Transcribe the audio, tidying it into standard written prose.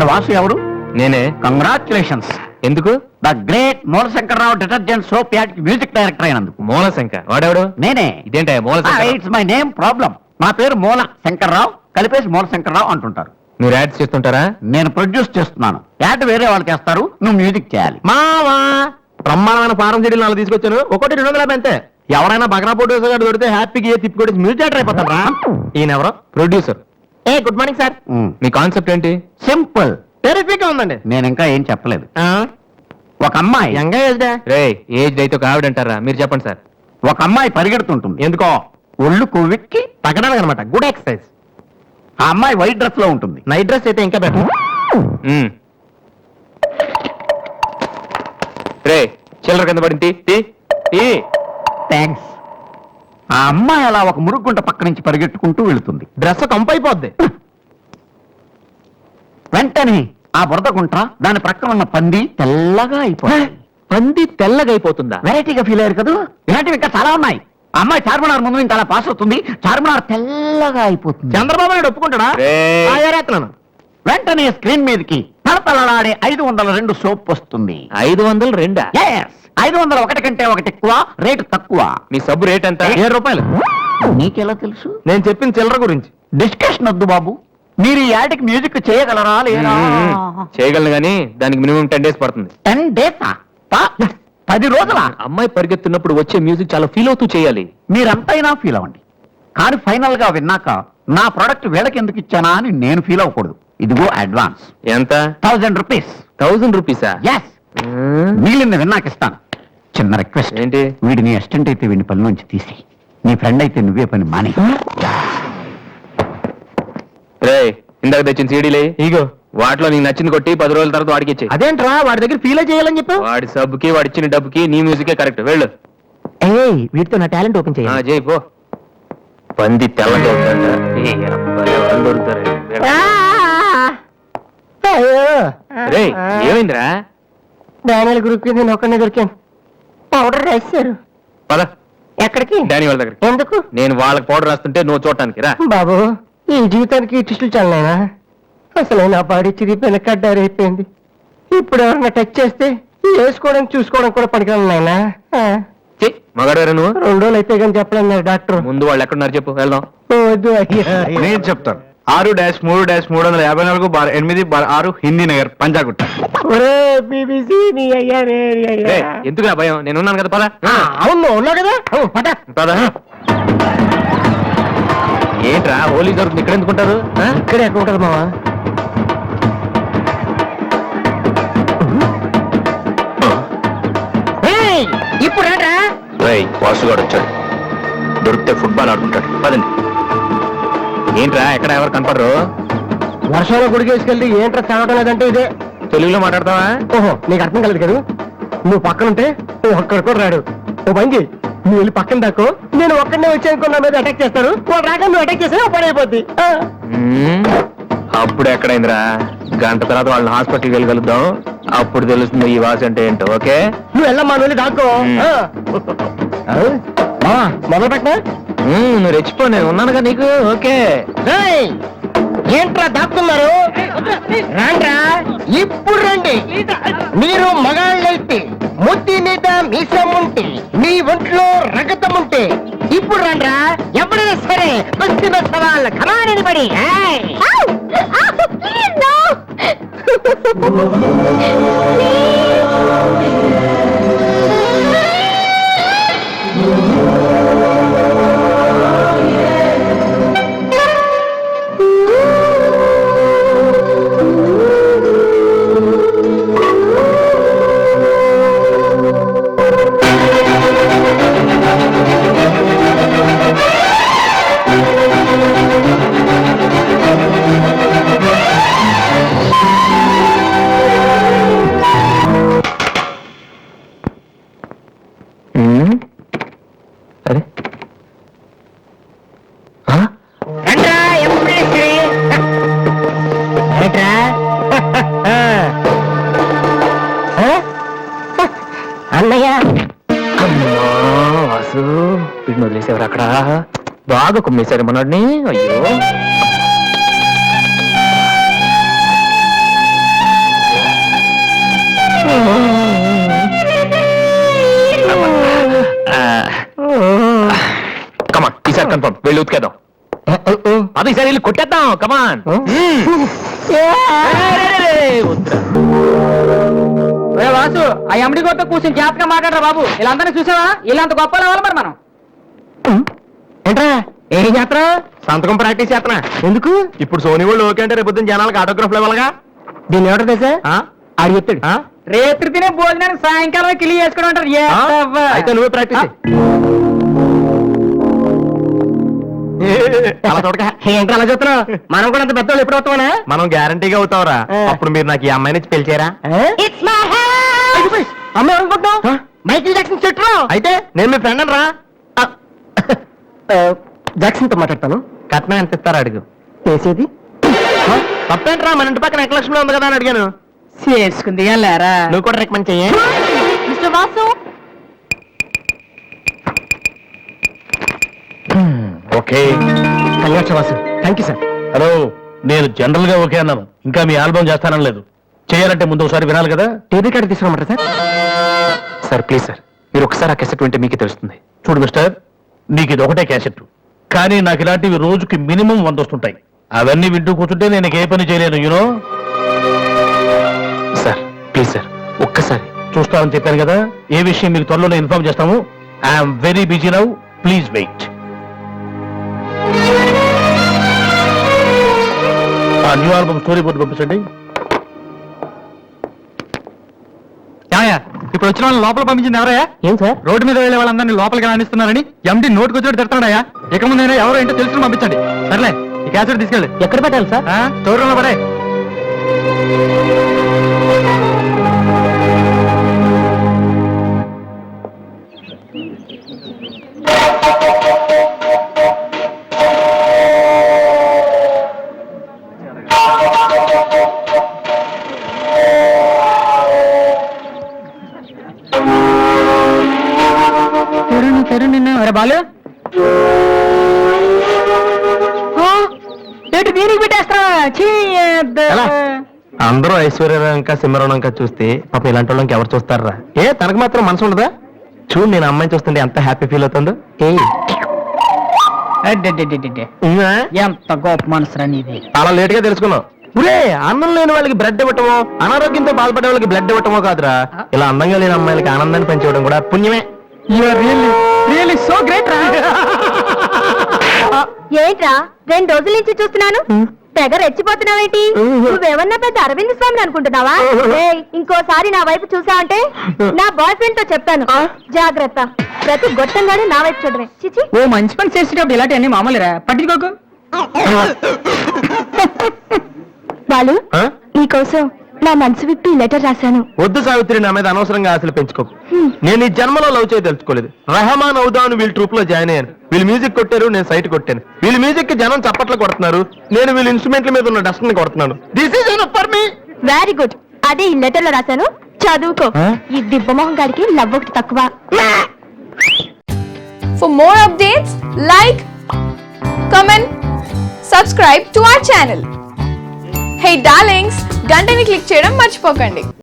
ఇక్కడ వాసు ఎవరు? నేనే. కంగ్రాచులేషన్స్. ఎందుకు? The great Moolashankararao detergent soap ad కి మ్యూజిక్ డైరెక్టర్ అయినందుకు. మూలశంకర్ వాడెవడు? నేనే. ఇదేంటే Moolashankar? It's my name problem. నా పేరు మూల శంకర్రావు, కలిపేసి మూలశంకరరావు అంటుంటారు. మీరు యాడ్స్ చేస్తుంటారా? నేను ప్రొడ్యూస్ చేస్తున్నాను. యాడ్ వేరే వాళ్ళు చేస్తారు, నువ్వు మ్యూజిక్ చేయాలి. మావా బ్రహ్మాండమైన ఫారం చెడీలు నాలుగు తీసుకొచ్చాను. ఒకటి 250 అంతే. ఎవరైనా బగ్నా ఫోటోస్ గారు దొరికితే హ్యాపీగా తిప్పికొట్టి మ్యూజిక్ డైరెక్టర్ అయిపోతారా? ఈయన ఎవరో producer. A good morning sir. Me concept ఏంటి? సింపుల్, టెరిఫిక్ గా ఉందండి. నేను ఇంకా ఏం చెప్పలేదు. ఒక అమ్మాయి ఏజ్ అయితే ఒక ఆవిడ అంటారా? మీరు చెప్పండి సార్. ఒక అమ్మాయి పరిగెడుతుంటుంది. ఎందుకో? ఒళ్ళు కొవ్వెక్కి తగ్గడానికి అనమాట. Good exercise. ఆ అమ్మాయి వైట్ డ్రెస్ లో ఉంటుంది. నైట్ డ్రెస్ అయితే ఇంకా బెటర్. రే చిల్లర కింద పడింది. థ్యాంక్స్. ఆ అమ్మాయి అలా ఒక మురుగుంట పక్క నుంచి పరిగెట్టుకుంటూ వెళుతుంది. డ్రెస్ కంపైపోద్ది. వెంటనే ఆ బురద గుంట దాని ప్రక్కన ఉన్న పంది తెల్లగా అయిపోతుంది. పంది తెల్లగా అయిపోతుందా? వెరైటీగా ఫీల్ అయ్యారు కదా. ఇలాంటివి ఇంకా చాలా ఉన్నాయి. ఆ అమ్మాయి చార్మినార్ ముందు ఇంకా అలా పాస్ అవుతుంది. చార్మినార్ తెల్లగా అయిపోతుంది. చంద్రబాబు నాయుడు ఒప్పుకుంటాడా? వెంటనే స్క్రీన్ మీదకి తలతలలాడే 502 సోప్ వస్తుంది. 502? 501 కంటే ఒకటి ఎక్కువ, రేటు తక్కువ. మీ సబ్బు రేట్ ఎంత? 7 రూపాయలు. నీకెలా తెలుసు? నేను చెప్పిన చిల్లర గురించి. డిస్కషన్ వద్దు బాబు. మీరు ఈ యాడ్కి మ్యూజిక్ చేయగలరా లేదా? చేయగలను కానీ దానికి మినిమం 10 days పడుతుంది. 10 days? 10 రోజుల? అమ్మాయి పరిగెత్తున్నప్పుడు వచ్చే మ్యూజిక్ చాలా ఫీల్ అవుతూ చేయాలి. మీరంతైనా ఫీల్ అవ్వండి, కానీ ఫైనల్ గా విన్నాక నా ప్రోడక్ట్ వీళ్ళకి ఎందుకు ఇచ్చానా అని నేను ఫీల్ అవ్వకూడదు. ఇదిగో అడ్వాన్స్. ఎంత? 1000 రూపీస్. 1000 రూపీసా? ఎస్. మిగిలింది విన్నాక ఇస్తాను. చిన్న రిక్వెస్ట్. ఏంటి? వీడి నీ అసిస్టెంట్ అయితే వీడిని పని నుంచి తీసి, నీ ఫ్రెండ్ అయితే నువ్వే పని మానే. ఇందాక తెచ్చిన సీడీలే ఇగో, వాటిలో నీకు నచ్చింది కొట్టి 10 రోజుల తర్వాత వాడికి ఇచ్చే. అదేంట్రా, వాడి దగ్గర ఫీల్ చేయాలని చెప్పు. వాడి సబ్బుకి వాడి ఇచ్చిన డబ్బుకి నీ మ్యూజికే కరెక్ట్. వెళ్ళు. వీటితో నా టాలెంట్ ఓపెన్ చేయి పో. పంది తెల్లగా అవుతుందా? ఏమైందిరా? డానియల్ గ్రూప్ కి నేను ఒక్కనే దొరికాను. పౌడర్ రాశారు. పద. ఎక్కడికి? డానీ వాళ్ళ దగ్గర. ఎందుకు? నేను వాళ్ళకి పౌడర్ రాస్తుంటే నువ్వు చూడటానికి రా. బాబు, ఈ జీవితానికి టిస్టులు చాలనైనా. అసలు నా బాడీ చిరిగిపోయిన కడ్డారైపోయింది. ఇప్పుడు ఎవరన్నా టచ్ చేస్తే వేసుకోవడం చూసుకోవడం కూడా పనికిరాలనైనా. మగాడారు నువ్వు? 2 రోజులు అయితే కానీ చెప్పలేదు డాక్టర్. ముందు వాళ్ళు ఎక్కడున్నారు చెప్పు, వెళ్దాం. వద్దు అయ్యా. నేను చెప్తాను. 6-3-350-8/6 హిందీ నగర్, పంజాగుట్ట. ఎందుకు భయం? నేను ఉన్నాను కదా. పద. అవును, ఉన్నావు కదా. పద. ఏంట్రా హోలీ జరుగుతుంది ఇక్కడ ఎందుకుంటారు? ఇక్కడే ఎక్కడ ఉంటుంది మావా? ఇప్పుడు వాసుగాడు వచ్చాడు. దొరికితే ఫుట్బాల్ ఆడుకుంటాడు. పదండి. ఏంట్రా ఎక్కడ ఎవరు కనపడరు? వర్షంలో గుడికి వేసుకెళ్ళి ఏంట్రా చదవటం లేదంటే ఇదే. తెలుగులో మాట్లాడతావా? ఓహో, నీకు అర్థం కలదు కదా. నువ్వు పక్కనుంటే ఒక్కడు కూడా రాడు. ఓ బంగి, నువ్వు వెళ్ళి పక్కన దాకో. నేను ఒక్కడనే వచ్చానుకో, నా మీద అటాక్ చేస్తారు. వాడు రాక నువ్వు అటాక్ చేస్తే పని అయిపోద్ది. అప్పుడు ఎక్కడైందిరా? గంట తర్వాత వాళ్ళని హాస్పిటల్కి వెళ్ళగలుగుతాం. అప్పుడు తెలుస్తుంది ఈ వాసి అంటే ఏంటో. ఓకే, నువ్వు వెళ్ళమ్మా, నువ్వు వెళ్ళి దాక్కో. మొదలు పెట్టినా నువ్వు రెచ్చిపో, నేను ఉన్నానుగా నీకు. ఓకే. ఏంట్రా దాక్కున్నారు? రండ్రా, ఇప్పుడు రండి. మీరు మగాళ్ళైతే, ముద్ది మీద మీసం ఉంటే, మీ ఒంట్లో రగతం ఉంటే ఇప్పుడు రండ్రా. ఎవరైనా సరే కుస్తీ సవాల్ కమానని పడి. అన్నయ్య, వాసు వీడిని వదిలేసేవారు అక్కడ. బాగా కుమ్మేశారు మనోడిని. అయ్యో కమాన్ ఈసారి కన్ఫర్మ్ వెళ్ళి ఉతికేద్దాం అది ఈసారి వెళ్ళి కొట్టేద్దాం కమాన్ వాసు ఆ ఎమ్డి గొప్ప కూర్చొని జాతకం మాట్లాడరా బాబు వీళ్ళందరినీ చూసావా వీళ్ళంత గొప్ప అవ్వాలి మరి మనం ఏంట్రా ఏం చేస్తారా? సంతకం ప్రాక్టీస్ చేస్తున్నా ఎందుకు? ఇప్పుడు సోనీ వాళ్ళు ఓకే అంటే రేపు జనాలకు ఆటోగ్రాఫ్లు ఇవ్వాలిగా దీన్ని ఎవరు తెలుసా? ఆడు చెప్తాడు. రేత్రి తినే భోజనానికి సాయంకాలం కిలి చేసుకుని ఉంటారు అయితే నువ్వే ప్రాక్టీస్ అలా చూడక ఏంట్రా అలా చూస్తున్నావు? మనం కూడా అంత పెద్దవాళ్ళు ఎప్పుడు అవుతామనా? మనం గ్యారంటీగా అవుతావురా అప్పుడు మీరు నాకు ఈ అమ్మాయిని పెళ్లి చేయరా అమ్మాయి అనుకుంటున్నావు? మైకిల్ జాక్సన్ చెట్టు. అయితే నేను మీ ఫ్రెండ్ అని రా జాక్సన్ తో మాట్లాడతాను. కట్నం ఎంత ఇస్తారా అడుగు చేసేది తప్పేంట్రా మన ఇంటి పక్కన ఎక్కలక్ష్మిలో ఉంది కదా అని అడిగాను చేసుకుంది లేరా నువ్వు కూడా రికమెండ్ చెయ్యి mister Vasu okay congrats Vasu. Thank you sir. Hello నేను జనరల్ గా ఓకే అన్నాను ఇంకా మీ ఆల్బమ్ చేస్తానని లేదు చేయాలంటే ముందు ఒకసారి వినాలి కదా టేబుల్ కార్డు తీసుకురమ్మంటారా సార్? సార్ ప్లీజ్ సార్ మీరు ఒకసారి ఆ కెసెట్ వింటే మీకే తెలుస్తుంది. చూడు మిస్టర్ నీకు ఇది ఒకటే క్యాసెట్ కానీ నాకు ఇలాంటివి రోజుకి మినిమం 100 వస్తుంటాయి అవన్నీ వింటూ కూర్చుంటే నేను ఏ పని చేయలేను యూనో సార్ ప్లీజ్ సార్ ఒక్కసారి చూస్తామని చెప్పాను కదా ఏ విషయం మీకు త్వరలోనే ఇన్ఫార్మ్ చేస్తాము I'm very busy now please wait ఆ న్యూ ఆల్బమ్ స్టోరీ బోర్డు పంపించండి ఇప్పుడు వచ్చిన వాళ్ళని లోపల పంపించింది ఎవరయ్యా ఏం సార్? రోడ్డు మీద వెళ్ళే వాళ్ళందరినీ లోపలికి రాణిస్తున్నారని ఎండి నోటుకు వచ్చినట్టు తిడతాడయ్యా ఇక ముందైనా ఎవరో ఏంటో తెలుసుకుని పంపించండి సర్లే ఈ క్యాసెట్ తీసుకెళ్ళి ఎక్కడ పెట్టాలి సార్? స్టోర్ రూమ్ లో పడే అరే బాలు ఏంటి దీనికి పెట్టేస్తారా? ఎలా? అందరూ ఐశ్వర్యంక సింహరణంక చూస్తే పాపం ఇలాంటి వాళ్ళకి ఎవరు చూస్తారా? ఏ తనకు మాత్రం మనసు ఉండదా? చూడు నేను అమ్మాయిని చూస్తుంటే ఎంత హ్యాపీ ఫీల్ అవుతుందో. ఎంత గొప్ప మనసురా నీది. చాలా లేట్ గా తెలుసుకున్నావు. ఒరే అన్నం లేని వాళ్ళకి బ్లడ్ ఇవ్వటమో అనారోగ్యంతో బాధపడే వాళ్ళకి బ్లడ్ ఇవ్వటమో కాదురా ఇలా అందంగా లేని అమ్మాయిలకి ఆనందాన్ని పెంచడం కూడా పుణ్యమే. రియల్లీ సో గ్రేట్ రా. ఏంట్రా 2 రోజుల నుంచి చూస్తున్నాను తెగ రెచ్చిపోతున్నావేంటి? నువ్వేమన్నా పెద్ద అరవింద్ స్వామి అనుకుంటున్నావా? ఏయ్, ఇంకోసారి నా వైపు చూసావంటే నా బాయ్ ఫ్రెండ్ తో చెప్తాను. జాగ్రత్త. ప్రతి గొట్టంగానే నా వైపు చూడవే. చిచి. ఓ మంచి పని చేసేటప్పుడు ఇలాంటి అన్ని మామూలురా పట్టించుకోకు. బాలు నీకోసం నా మనసు విప్పి లెటర్ రాశాను. వద్దు సావిత్రి నా మీద అనవసరంగా ఆశలు పెంచుకోకు. నేను ఈ జన్మలో లవ్ చేయ తెలుసుకోలేదు. రహమాన్ అవుదాను వీళ్ళ ట్రూప్ లో జాయిన్ అయ్యాను. వీళ్ళు మ్యూజిక్ కొట్టారు నేను సైట్ కొట్టాను. వీళ్ళ మ్యూజిక్ కి జనం చప్పట్లు కొడుతున్నారు నేను వీళ్ళ ఇన్స్ట్రుమెంట్ల మీద ఉన్న డస్ట్ ని కొడుతున్నాను. This is enough for me. Very good. అదే ఈ లెటర్ లో రాశాను చదువుకో. ఈ దిబ్బమోహం గారికి లవ్ ఒకటి తక్కువ. For more updates, like, comment, subscribe to our channel. Hey darlings, గంటని click చేయడం మర్చిపోకండి.